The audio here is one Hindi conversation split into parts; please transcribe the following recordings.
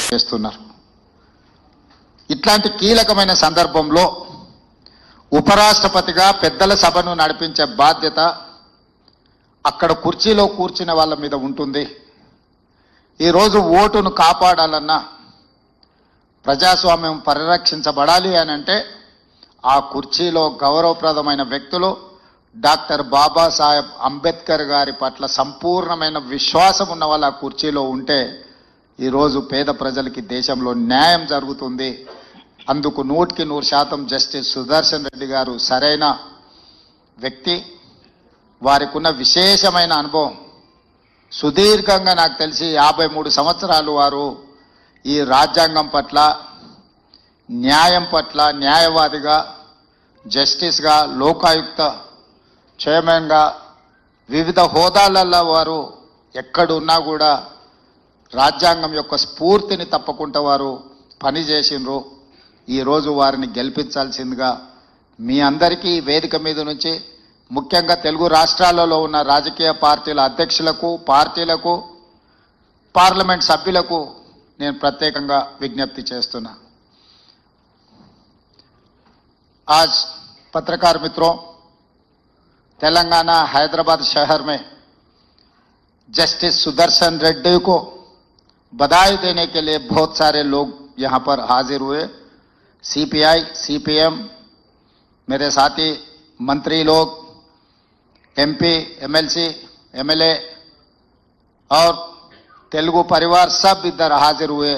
చేస్తున్నారు. ఇట్లాంటి కీలకమైన సందర్భంలో ఉపరాష్ట్రపతిగా పెద్దల సభను నడిపించే బాధ్యత అక్కడ కుర్చీలో కూర్చున్న వాళ్ళ మీద ఉంటుంది. ఈరోజు ఓటును కాపాడాలన్నా, ప్రజాస్వామ్యం పరిరక్షించబడాలి అని అంటే ఆ కుర్చీలో గౌరవప్రదమైన వ్యక్తులు డాక్టర్ బాబాసాహెబ్ అంబేద్కర్ గారి పట్ల సంపూర్ణమైన విశ్వాసం ఉన్న వాళ్ళ కుర్చీలో ఉంటే ఈరోజు పేద ప్రజలకి దేశంలో న్యాయం జరుగుతుంది. అందుకు 100% జస్టిస్ సుదర్శన్ రెడ్డి గారు సరైన వ్యక్తి. వారికి ఉన్న విశేషమైన అనుభవం, సుదీర్ఘంగా నాకు తెలిసి 53 సంవత్సరాలు వారు ఈ రాజ్యాంగం పట్ల, న్యాయం పట్ల న్యాయవాదిగా, జస్టిస్గా, లోకాయుక్త చైర్మన్గా వివిధ హోదాలలో వారు ఎక్కడున్నా కూడా రాజ్యాంగం యొక్క స్ఫూర్తిని తప్పకుండా వారు పనిచేసినారు. ఈరోజు వారిని గెలిపించాల్సిందిగా మీ అందరికీ వేదిక మీద నుంచి, ముఖ్యంగా తెలుగు రాష్ట్రాలలో ఉన్న రాజకీయ పార్టీల అధ్యక్షులకు, పార్టీలకు, పార్లమెంట్ సభ్యులకు నేను ప్రత్యేకంగా విజ్ఞప్తి చేస్తున్నా. आज पत्रकार मित्रों, तेलंगाना हैदराबाद शहर में जस्टिस सुदर्शन रेड्डी को बधाई देने के लिए बहुत सारे लोग यहां पर हाजिर हुए. सीपीआई, सीपीएम, मेरे साथी मंत्री लोग, एमपी, एमएलसी, एमएलए और तेलुगु परिवार सब इधर हाजिर हुए.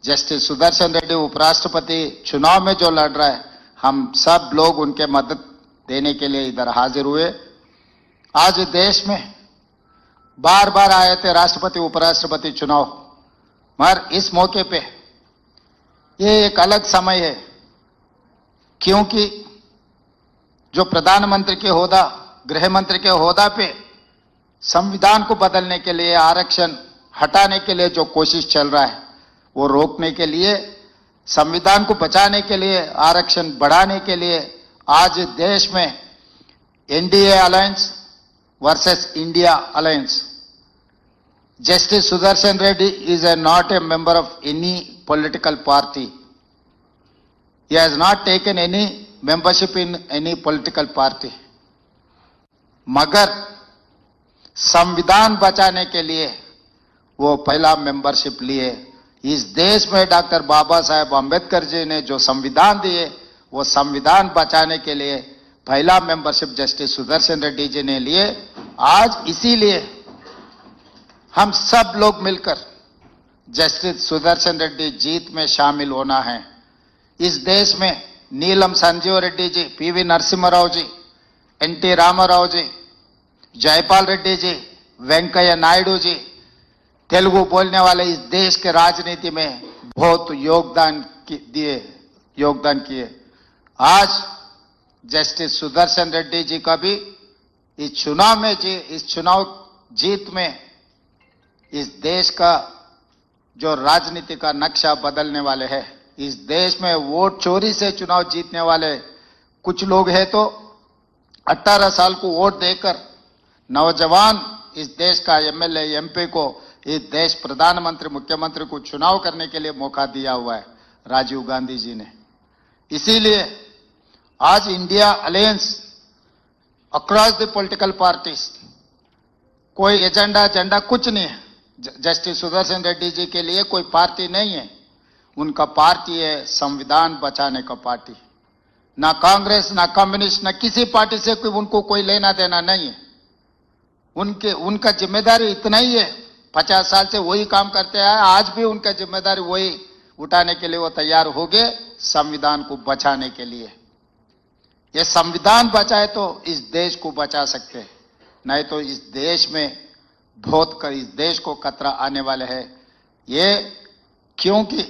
जस्टिस सुदर्शन रेड्डी उपराष्ट्रपति चुनाव में जो लड़ रहा है, हम सब लोग उनके मदद देने के लिए इधर हाजिर हुए. आज देश में बार बार आए थे राष्ट्रपति उपराष्ट्रपति चुनाव, मगर इस मौके पे ये एक अलग समय है, क्योंकि जो प्रधानमंत्री के होदा, गृह मंत्री के होदा पे संविधान को बदलने के लिए, आरक्षण हटाने के लिए जो कोशिश चल रहा है, वो रोकने के लिए, संविधान को बचाने के लिए, आरक्षण बढ़ाने के लिए आज देश में NDA alliance versus India alliance. Justice Sudarshan Reddy is not a member of any political party. He has not taken any membership in any political party. मगर संविधान बचाने के लिए वो पहला मेंबरशिप लिए. इस देश में डॉक्टर बाबा साहेब अंबेडकर जी ने जो संविधान दिए, वो संविधान बचाने के लिए पहला मेंबरशिप जस्टिस सुदर्शन रेड्डी जी ने लिए. आज इसीलिए हम सब लोग मिलकर जस्टिस सुदर्शन रेड्डी जीत में शामिल होना है. इस देश में नीलम संजीव रेड्डी जी, पीवी नरसिम्हा जी, एनटी रामाराव जी, जयपाल रेड्डी जी, वेंकैया नायडू जी, तेलुगु बोलने वाले इस देश के राजनीति में बहुत योगदान किए. आज जस्टिस सुदर्शन रेड्डी जी का भी इस चुनाव जीत में इस देश का जो राजनीति का नक्शा बदलने वाले हैं. इस देश में वोट चोरी से चुनाव जीतने वाले कुछ लोग हैं, तो 18 साल को वोट देकर नौजवान इस देश का एमएलए, एमपी को इस देश प्रधानमंत्री, मुख्यमंत्री को चुनाव करने के लिए मौका दिया हुआ है राजीव गांधी जी ने. इसीलिए आज India alliance across the political parties, कोई एजेंडा कुछ नहीं है. जस्टिस सुदर्शन रेड्डी जी के लिए कोई पार्टी नहीं है. उनका पार्टी है संविधान बचाने का पार्टी. ना कांग्रेस, ना कम्युनिस्ट, ना किसी पार्टी से उनको कोई लेना देना नहीं है. उनका जिम्मेदारी इतना ही है, 50 साल से वही काम करते हैं. आज भी उनका जिम्मेदारी वही उठाने के लिए वो तैयार हो गए, संविधान को बचाने के लिए. ये संविधान बचाए तो इस देश को बचा सकते हैं, नहीं तो इस देश में इस देश को खतरा आने वाले है. ये क्योंकि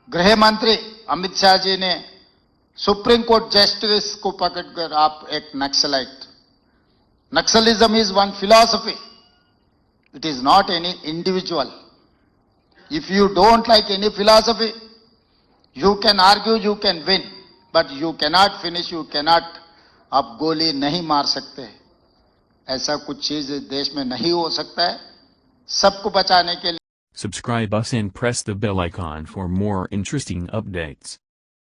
गृह मंत्री अमित शाह जी ने सुप्रीम कोर्ट जस्टिस को पकड़कर, आप एक naxalite, Naxalism is one philosophy, it is not any individual. If you don't like any philosophy, you can argue, you can win, but you cannot finish, you cannot, आप गोली नहीं मार सकते. ऐसा कुछ चीज देश में नहीं हो सकता है. सबको बचाने के लिए Subscribe us and press the bell icon for more interesting updates.